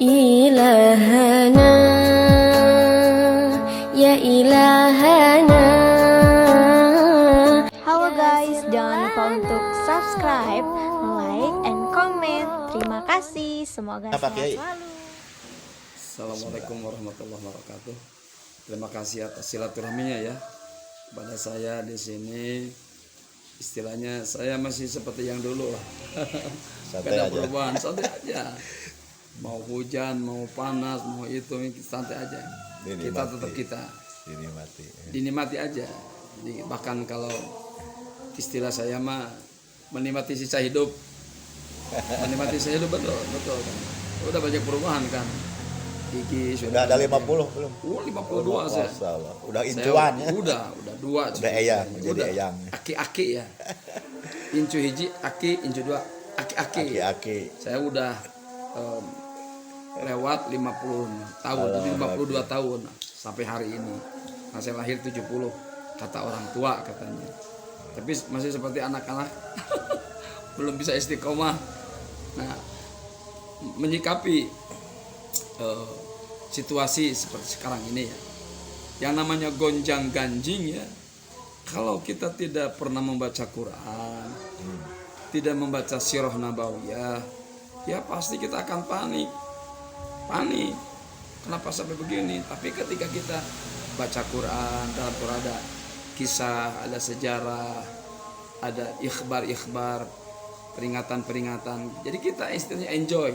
إلهنا يا إلهنا. Halo guys, jangan lupa untuk subscribe, like, and comment. Terima kasih, semoga sehat selalu. Assalamualaikum warahmatullahi wabarakatuh. Terima kasih atas silaturahminya ya. Pada saya di sini istilahnya saya masih seperti yang dulu lah. Santai Ada aja. perubahan, santai aja. Mau hujan, mau panas, mau itu santai aja. Dinikmati. Kita tetap kita Dinikmati. dinikmati aja. Bahkan kalau istilah saya mah menikmati sisa hidup. Menikmati sisa hidup betul kan. Udah banyak perubahan kan. Gigi Sudah ada 50 belum? 52 saya. Masalah. Udah incuan ya. Udah dua. Udah eyang, jadi Udah. eyang. Aki-aki ya. Incu hiji, aki, incu dua, aki-aki. Aki-aki. Saya udah lewat 50 tahun, tapi 52 tahun sampai hari ini. Nah, saya lahir 70 kata orang tua katanya. Tapi masih seperti anak-anak. Belum bisa istiqomah. Nah, menyikapi situasi seperti sekarang ini ya, yang namanya gonjang ganjing ya, kalau kita tidak pernah membaca Quran, tidak membaca sirah nabawiyah, ya pasti kita akan panik. Kenapa sampai begini? Tapi ketika kita baca Quran, dalam Quran ada kisah, ada sejarah, ada ikhbar, peringatan, jadi kita istilahnya enjoy.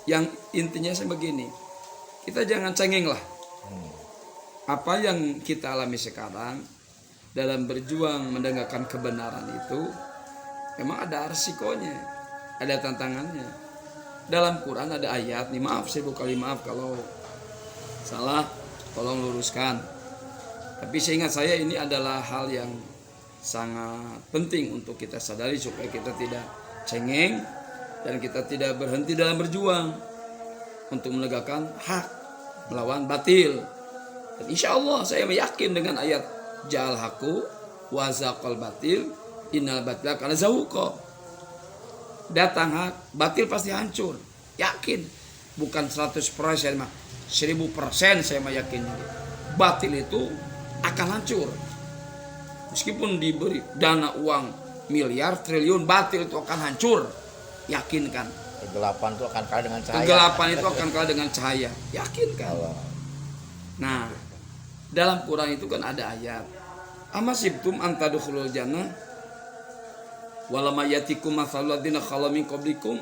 Yang intinya saya begini, kita jangan cengeng lah. Apa yang kita alami sekarang dalam berjuang menegakkan kebenaran itu memang ada resikonya, ada tantangannya. Dalam Quran ada ayat, nih maaf saya buka maaf kalau salah, tolong luruskan. Tapi seingat saya ini adalah hal yang sangat penting untuk kita sadari supaya kita tidak cengeng dan kita tidak berhenti dalam berjuang untuk menegakkan hak melawan batil. Dan insya Allah saya meyakin dengan ayat ja'al haqqu wa zaqal batil innal batila kana zahuqa. Datang hak, batil pasti hancur. Yakin. Bukan 100% mah, 1000% saya meyakin. Batil itu akan hancur. Meskipun diberi dana uang miliar, triliun, batil itu akan hancur. Yakinkan. Kegelapan itu akan kalah dengan cahaya. Kegelapan itu akan kalah dengan cahaya. Yakinkan. Nah, dalam Quran itu kan ada ayat. Amasibtum antadkhulul jannah walam yatikum mathalul ladzina khalu min qablikum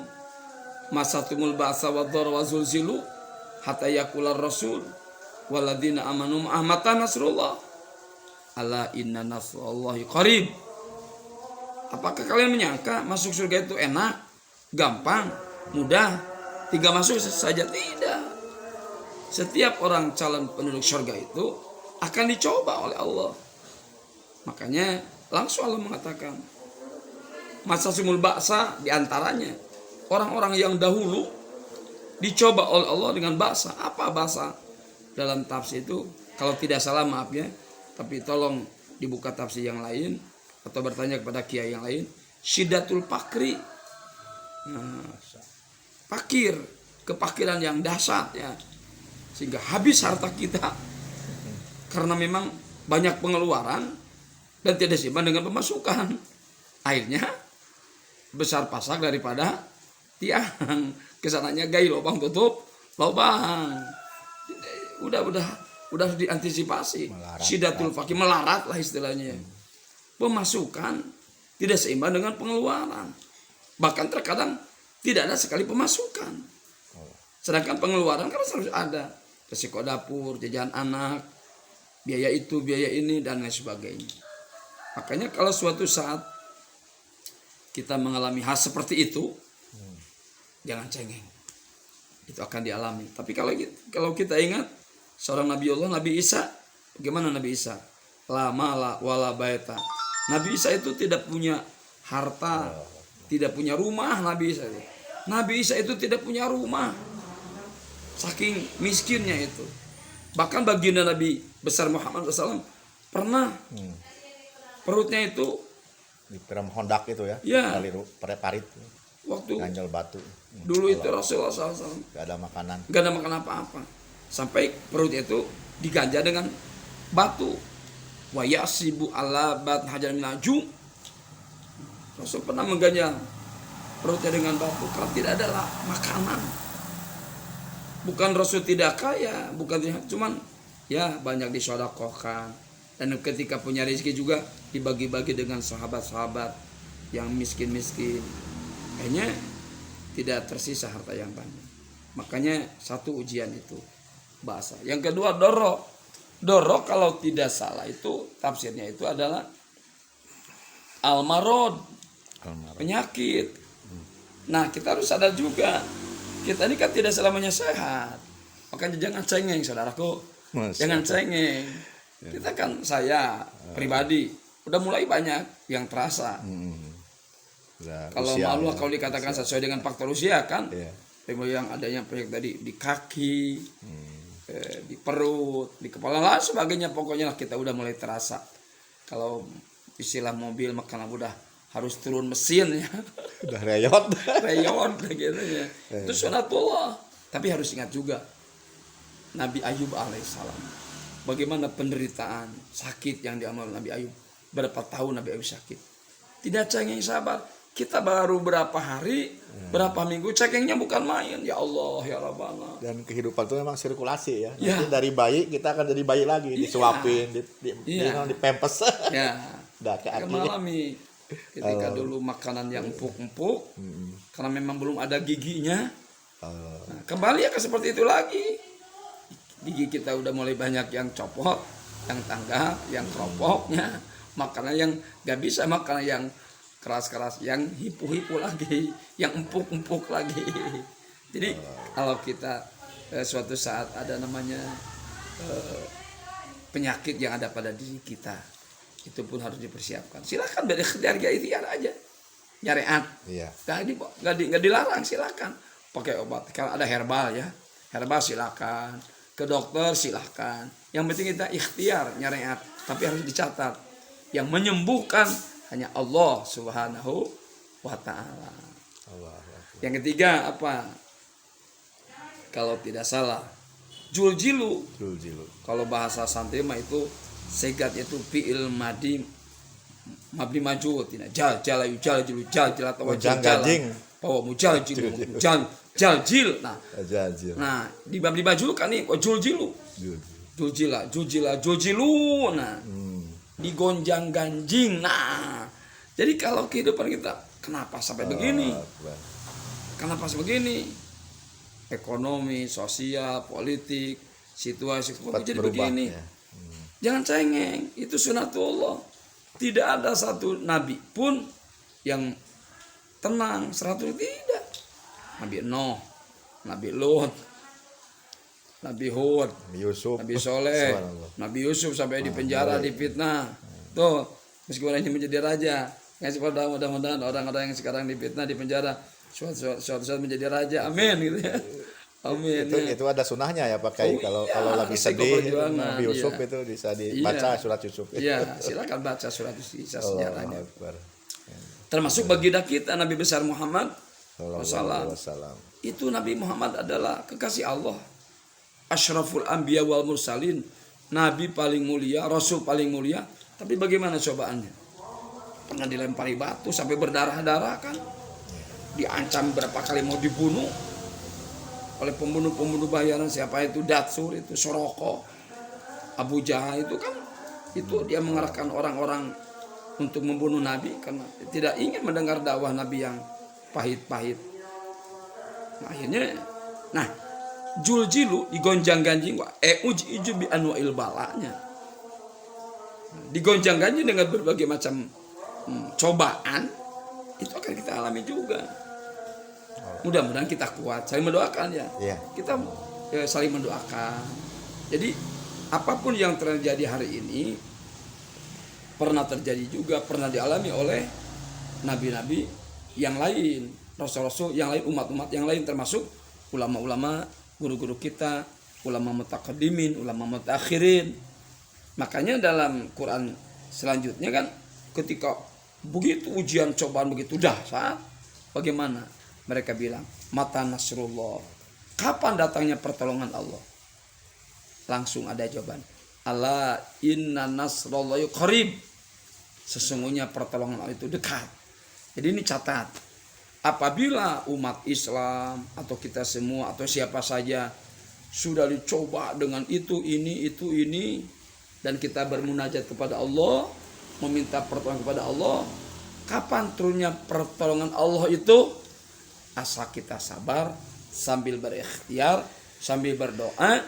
masatumul ba'sa wadh-dharra wa zulzilu hatta yaqular rasul walladzina amanu mata nasrullah ala inna nasrullahi qarib. Apakah kalian menyangka masuk surga itu enak, gampang, mudah, tinggal masuk saja? Tidak. Setiap orang calon penduduk surga itu akan dicoba oleh Allah. Makanya langsung Allah mengatakan masa sumul ba'sa, diantaranya orang-orang yang dahulu dicoba oleh Allah dengan ba'sa. Apa ba'sa? Dalam tafsir itu kalau tidak salah maaf ya, tapi tolong dibuka tafsir yang lain atau bertanya kepada kiai yang lain. Syiddatul fakri, fakir, kepakiran yang dahsyat ya, sehingga habis harta kita karena memang banyak pengeluaran dan tidak seimbang dengan pemasukan. Akhirnya besar pasak daripada tiang, kesananya gai lubang tutup lubang. Udah diantisipasi. Syiddatul fakir, melarat lah istilahnya. Pemasukan tidak seimbang dengan pengeluaran. Bahkan terkadang tidak ada sekali pemasukan. Sedangkan pengeluaran kan harus ada. Resiko dapur, jajan anak, biaya itu, biaya ini, dan lain sebagainya. Makanya kalau suatu saat kita mengalami hal seperti itu, jangan cengeng. Itu akan dialami. Tapi kalau kita ingat seorang Nabi Isa, bagaimana Nabi Isa? La mala wala baita. Nabi Isa itu tidak punya harta, tidak punya rumah. Nabi Isa itu tidak punya rumah. Saking miskinnya itu. Bahkan baginda Nabi besar Muhammad SAW pernah perutnya itu Di Piram Hondak itu ya, Ya. kali parit, waktu ganjal batu. Dulu itu Rasulullah SAW Gak ada makanan. gak ada makan apa-apa. Sampai perutnya itu diganja dengan batu. Wa yasibu ala bat hajar minaju. Rasul pernah mengganjal perutnya dengan batu karena tidak ada makanan. Bukan Rasul tidak kaya, bukan cuman ya banyak disodakohkan. Dan ketika punya rezeki juga dibagi-bagi dengan sahabat-sahabat yang miskin-miskin. Akhirnya tidak tersisa harta yang banyak. Makanya satu ujian itu bahasa. Yang kedua doro. Doro kalau tidak salah itu tafsirnya itu adalah al-marad, penyakit. Nah, kita harus sadar juga kita ini kan tidak selamanya sehat. Makanya jangan cengeng saudaraku. Jangan cengeng. Kita kan saya pribadi udah mulai banyak yang terasa. Kalau malu kalau dikatakan sesuai dengan faktor usia kan, yang adanya penyakit tadi di kaki, di perut, di kepala lah sebagainya, pokoknya lah kita udah mulai terasa. Kalau istilah mobil makanya udah harus turun mesin ya, Udah reyot. reyot gitu ya. Itu sunatullah. Tapi harus ingat juga Nabi Ayub alaihissalam, bagaimana penderitaan sakit yang dialami Nabi Ayub. Berapa tahun Nabi Ayub sakit, tidak cengeng, sabar. Kita baru berapa hari, berapa minggu, cekengnya bukan main. Ya Allah, ya Rabbana. Dan kehidupan itu memang sirkulasi ya. Nanti dari bayi kita akan jadi bayi lagi, disuapin, di pempes. Ya. Udah ke Kita aki. mengalami ketika dulu makanan yang empuk-empuk, karena memang belum ada giginya. Nah, kembali akan seperti itu lagi. Gigi kita udah mulai banyak yang copot, yang tanggap, yang keropoknya. Makanan yang gak bisa, makanan yang keras-keras, yang hipu-hipu lagi, yang empuk-empuk lagi. Jadi kalau kita suatu saat ada namanya penyakit yang ada pada diri kita, itu pun harus dipersiapkan. Silakan berikhtiar ikhtiar aja, nyariat. Iya. Nggak dilarang, silakan pakai obat. Kalau ada herbal ya, herbal silakan. Ke dokter silakan. Yang penting kita ikhtiar nyariat, tapi harus dicatat. Yang menyembuhkan hanya Allah Subhanahu wa ta'ala. Yang ketiga apa? Kalau tidak salah, juljilu. Kalau bahasa santri mah itu segat itu fi'il madi mabni maju, tidak jal jilu atau Mujang-gajing. Oh, mujal-jilu, jaljil. Nah, di mabni maju kan nih juljilu. Juljilu. Nah, digonjang ganjing. Nah, jadi kalau kehidupan kita kenapa sampai begini? Kenapa begini? Ekonomi, sosial, politik, situasi kok jadi begini? Ya. Jangan cengeng, itu sunatullah. Tidak ada satu nabi pun yang tenang 100%, tidak. Nabi Nuh, Nabi Lut, Nabi Hud, Yusuf, Nabi Soleh, Nabi Yusuf sampai di penjara, difitnah. Tuh, meskipun ini menjadi raja, yang seperti mudah-mudahan orang-orang yang sekarang difitnah di penjara suatu saat menjadi raja. Amin gitu ya. Amin. Itu ada sunahnya ya pakai kalau lagi sedih Nabi Yusuf itu bisa dibaca surat Yusuf. Iya, silakan baca surat kisah sejarahnya. Termasuk baginda kita Nabi besar Muhammad SAW. Itu Nabi Muhammad adalah kekasih Allah. Asyraful anbiya wal mursalin, nabi paling mulia, rasul paling mulia. Tapi bagaimana cobaannya? Pernah dilempari batu sampai berdarah-darah kan? Diancam berapa kali mau dibunuh oleh pembunuh bayaran, siapa itu? Datsur, itu Soroko, Abu Jahal itu kan, itu dia mengerahkan orang-orang untuk membunuh Nabi karena tidak ingin mendengar dakwah Nabi yang pahit-pahit. Nah, akhirnya, juljilu digonjang-ganjing, uji bi anwa'il balanya. Digonjang-ganjing dengan berbagai macam cobaan, itu akan kita alami juga. Mudah-mudahan kita kuat, saling mendoakan ya. Kita saling mendoakan. Jadi apapun yang terjadi hari ini pernah terjadi juga, pernah dialami oleh nabi-nabi yang lain, rasul-rasul yang lain, umat-umat yang lain, termasuk ulama-ulama, guru-guru kita, ulama mutaqaddimin, ulama mutaakhirin. Makanya dalam Quran selanjutnya kan, ketika begitu ujian cobaan begitu dahsyat, bagaimana Mereka bilang, mata nasrullah, kapan datangnya pertolongan Allah? Langsung ada jawaban, ala inna nasrullahi qarib, sesungguhnya pertolongan Allah itu dekat. Jadi ini catat, apabila umat Islam atau kita semua atau siapa saja sudah dicoba dengan itu ini dan kita bermunajat kepada Allah, meminta pertolongan kepada Allah, kapan turunnya pertolongan Allah itu? Asal kita sabar sambil berikhtiar, sambil berdoa,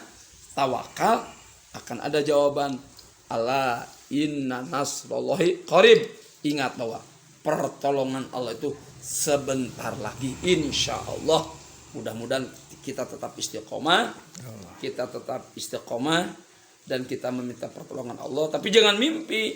tawakal, akan ada jawaban. Ala inna nasrullahi qarib. Ingat bahwa pertolongan Allah itu sebentar lagi, insya Allah. Mudah-mudahan kita tetap istiqomah, dan kita meminta pertolongan Allah. Tapi jangan mimpi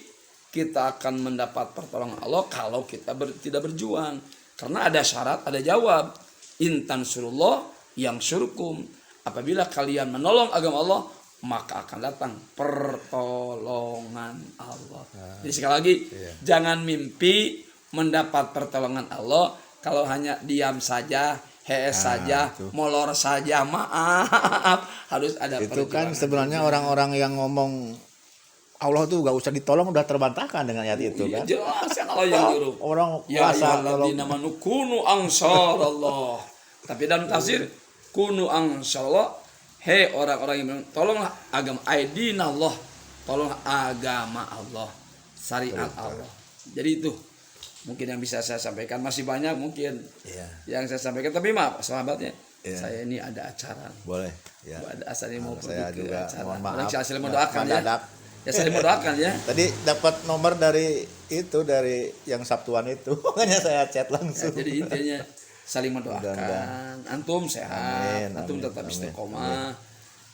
kita akan mendapat pertolongan Allah kalau kita tidak berjuang. Karena ada syarat, ada jawab. Intan surullah yang surkum. Apabila kalian menolong agama Allah, maka akan datang pertolongan Allah. Jadi sekali lagi, jangan mimpi mendapat pertolongan Allah kalau hanya diam saja, saja, molor saja. Maaf, harus ada perjuangan. Itu kan sebenarnya orang-orang yang ngomong Allah tuh gak usah ditolong udah terbantahkan dengan ayat itu kan. Jelas ya kalau yang nyuruh. Orang ya puasa ayyuhalladzina amanu kunu ansarallah. Tapi dalam tafsir kunu ansarallah, hei orang-orang yang tolonglah agama aidinallah, tolonglah agama Allah, syariat Allah. Jadi itu mungkin yang bisa saya sampaikan, masih banyak mungkin yang saya sampaikan, tapi maaf sahabatnya, saya ini ada acara. Boleh. Ya. Ada asalnya mau saya pergi ke juga acara. mohon maaf. Saya mendoakan ya. Ya saya mendoakan ya. Tadi dapat nomor dari yang Sabtuan itu, makanya saya chat langsung. Ya, jadi intinya saling mendoakan. Antum sehat, antum tetap istiqomah,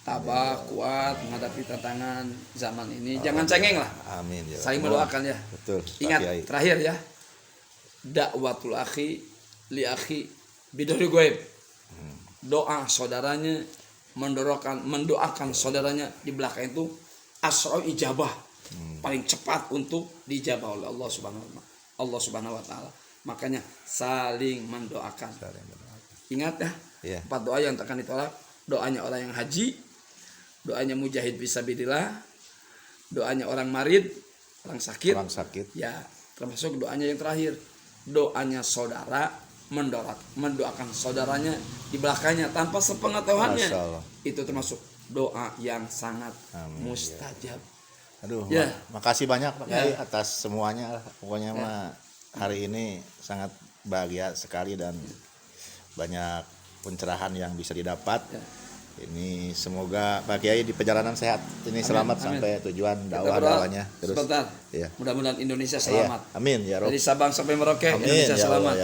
tabah, kuat menghadapi tantangan zaman ini. Jangan cengeng lah. Amin. Ya. Saling mendoakan ya. Betul. Ingat terakhir ya. Dakwatul akhi li akhi bidori goib. Doa saudaranya mendoakan saudaranya di belakang itu asra'u ijabah, paling cepat untuk dijabah oleh Allah Subhanahu wa taala. Makanya saling mendoakan. Ingat ya, 4 doa yang akan ditolak. Doanya orang yang haji, doanya mujahid fisabilillah, doanya orang marid, orang sakit. Ya, termasuk doanya yang terakhir, doanya saudara mendoakan saudaranya di belakangnya tanpa sepengetahuannya. Itu termasuk doa yang sangat mustajab. Aduh, makasih banyak Pak Kiai atas semuanya. Pokoknya mah hari ini sangat bahagia sekali dan banyak pencerahan yang bisa didapat. Ini semoga Pak Kiai di perjalanan sehat. Ini selamat sampai tujuan dakwahnya terus. Sebentar. Mudah-mudahan Indonesia selamat. Amin ya Rob. Dari Sabang sampai Merauke Indonesia selamat.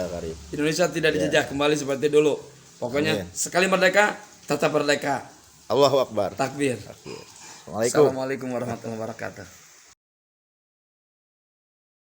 Indonesia tidak dijajah kembali seperti dulu. Pokoknya sekali merdeka tetap merdeka. Allahu Akbar. Takbir. Assalamualaikum Assalamualaikum warahmatullahi wabarakatuh.